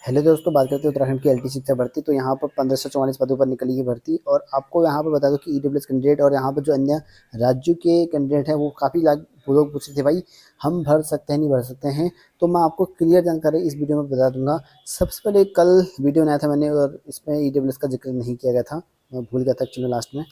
Hello दोस्तों, बात करते हैं उत्तराखंड की एलटी शिक्षक भर्ती। तो यहाँ पर 1544 पदों पर निकली है भर्ती। और आपको यहाँ पर बता दो कि ईडब्ल्यूएस कैंडिडेट और यहाँ पर जो अन्य राज्यों के कैंडिडेट हैं वो काफ़ी लोग पूछ रहे थे, भाई हम भर सकते हैं नहीं भर सकते हैं। तो मैं आपको क्लियर जानकारी इस वीडियो में बता दूंगा। सबसे पहले कल वीडियो बनाया था मैंने और इसमें ईडब्ल्यूएस का जिक्र नहीं किया गया था, मैं भूल गया था एक्चुअली लास्ट में।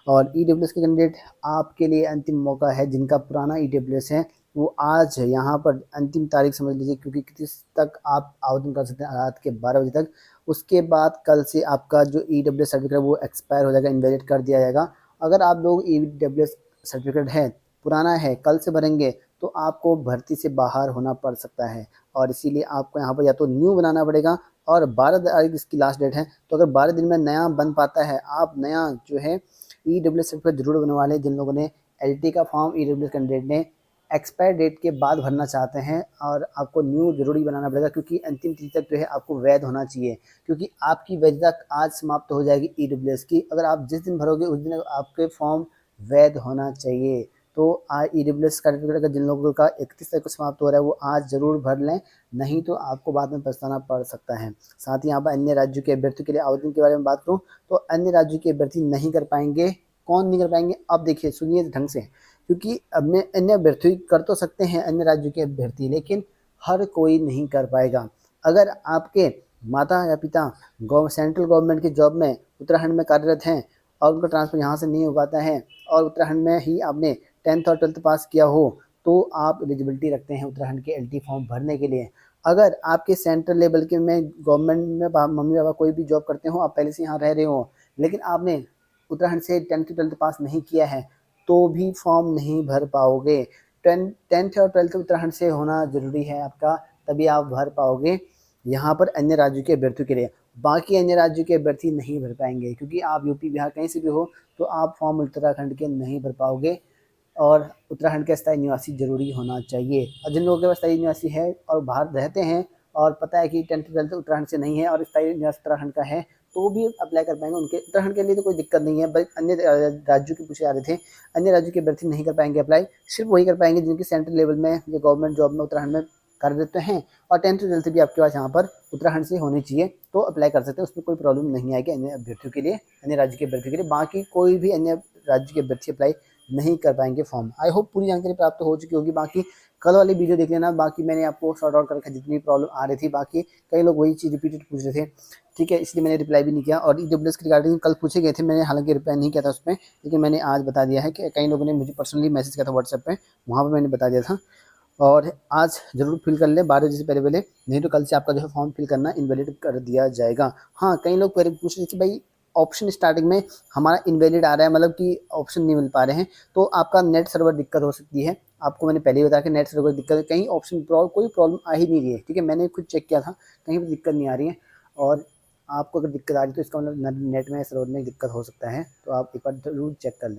और ईडब्ल्यूएस के कैंडिडेट आपके लिए अंतिम मौका है। जिनका पुराना ईडब्ल्यूएस है वो आज है यहाँ पर अंतिम तारीख समझ लीजिए, क्योंकि किस तक आप आवेदन कर सकते हैं, रात के 12 बजे तक। उसके बाद कल से आपका जो ईडब्ल्यूएस सर्टिफिकेट वो एक्सपायर हो जाएगा, इनवैलिड कर दिया जाएगा। अगर आप लोग ईडब्ल्यूएस सर्टिफिकेट है पुराना है, कल से भरेंगे तो आपको भर्ती से बाहर होना पड़ सकता है। और इसीलिए आपको यहाँ पर या तो न्यू बनाना पड़ेगा, और 12 तारीख इसकी लास्ट डेट है। तो अगर 12 दिन में नया बन पाता है, आप नया जो है ईडब्ल्यूएस सर्टिफिकेट जरूर बनवा लें। जिन लोगों ने एलटी का फॉर्म ईडब्ल्यूएस कैंडिडेट ने एक्सपायर डेट के बाद भरना चाहते हैं, और आपको न्यू जरूरी बनाना पड़ेगा, क्योंकि अंतिम तिथि तक जो है आपको वैध होना चाहिए। क्योंकि आपकी वैधता आज समाप्त हो जाएगी ईडब्ल्यूएस की। अगर आप जिस दिन भरोगे उस दिन आपके फॉर्म वैध होना चाहिए। तो आज ईडब्ल्यूएस सर्टिफिकेट का जिन लोगों का 31 तारीख को समाप्त हो रहा है वो आज जरूर भर लें, नहीं तो आपको बाद में पछताना पड़ सकता है। साथ ही यहाँ पर अन्य राज्यों के अभ्यर्थियों के लिए आवेदन के बारे में बात करूँ तो अन्य राज्यों के अभ्यर्थी नहीं कर पाएंगे। कौन नहीं कर पाएंगे, अब देखिए सुनिए ढंग से। क्योंकि अब अन्य अभ्यर्थी कर तो सकते हैं अन्य राज्यों के अभ्यर्थी, लेकिन हर कोई नहीं कर पाएगा। अगर आपके माता या पिता सेंट्रल गवर्नमेंट की जॉब में उत्तराखंड में कार्यरत हैं और उनका ट्रांसफ़र यहाँ से नहीं हो पाता है, और उत्तराखंड में ही आपने 10th और 12th पास किया हो, तो आप एलिजिबिलिटी रखते हैं उत्तराखंड के एलटी फॉर्म भरने के लिए। अगर आपके सेंट्रल लेवल के में गवर्नमेंट में मम्मी पापा कोई भी जॉब करते हो, आप पहले से यहाँ रह रहे हो, लेकिन आपने उत्तराखंड से 10th 12th पास नहीं किया है, तो भी फॉर्म नहीं भर पाओगे। 10th और 12th उत्तराखंड से होना ज़रूरी है आपका, तभी आप भर पाओगे यहाँ पर अन्य राज्यों के अभ्यर्थियों के लिए। बाकी अन्य राज्यों के अभ्यर्थी नहीं भर पाएंगे, क्योंकि आप यूपी बिहार कहीं से भी हो तो आप फॉर्म उत्तराखंड के नहीं भर पाओगे। और उत्तराखंड का स्थायी निवासी ज़रूरी होना चाहिए। और जिन लोगों के पास स्थायी निवासी है और बाहर रहते हैं और पता है कि 10th 12th उत्तराखंड से नहीं है और स्थायी निवासी उत्तराखंड का है, तो भी अप्लाई कर पाएंगे। उनके उत्तराखंड के लिए तो कोई दिक्कत नहीं है, बट अन्य राज्यों के पूछे जा रहे थे। अन्य राज्यों के अभ्यर्थी नहीं कर पाएंगे अप्लाई, सिर्फ वही कर पाएंगे जिनके सेंट्रल लेवल में या गवर्नमेंट जॉब में उत्तराखंड में कार्यरत हैं, और 10th 12th भी आपके पास यहाँ पर उत्तराखंड से होनी चाहिए, तो अप्लाई कर सकते हैं। उसमें कोई प्रॉब्लम नहीं आएगी अन्य अभ्यर्थियों के लिए, अन्य राज्य के अभ्यर्थियों के लिए। बाकी कोई भी अन्य राज्य के अभ्यर्थी अप्लाई नहीं कर पाएंगे फॉर्म। आई होप पूरी जानकारी प्राप्त हो चुकी होगी। बाकी कल वाली वीडियो देख लेना, बाकी मैंने आपको सॉर्ट आउट कर रखा जितनी प्रॉब्लम आ रही थी। बाकी कई लोग वही चीज़ रिपीटेड पूछ रहे थे, ठीक है, इसलिए मैंने रिप्लाई भी नहीं किया। और ईडब्ल्यूएस के रिगार्डिंग कल पूछे गए थे, मैंने हालांकि रिप्लाई नहीं किया था उसमें, लेकिन मैंने आज बता दिया है कि कई लोगों ने मुझे पर्सनली मैसेज किया था व्हाट्सएप पे, वहाँ पर मैंने बता दिया था। और आज ज़रूर फिल कर लें 12 बजे से पहले, नहीं तो कल से आपका जो है फॉर्म फिल करना इनवैलिड कर दिया जाएगा। हाँ, कई लोग पहले पूछ रहे थे कि भाई ऑप्शन स्टार्टिंग में हमारा इनवैलिड आ रहा है, मतलब कि ऑप्शन नहीं मिल पा रहे हैं, तो आपका नेट सर्वर दिक्कत हो सकती है। आपको मैंने पहले ही बताया कि नेट सर्वर दिक्कत है, कहीं ऑप्शन कोई प्रॉब्लम आ ही नहीं रही है, ठीक है, मैंने खुद चेक किया था, कहीं पर दिक्कत नहीं आ रही है। और आपको अगर दिक्कत आ रही है तो इसका मतलब नेट में सर्वर में दिक्कत हो सकता है, तो आप एक बार ज़रूर चेक कर लें।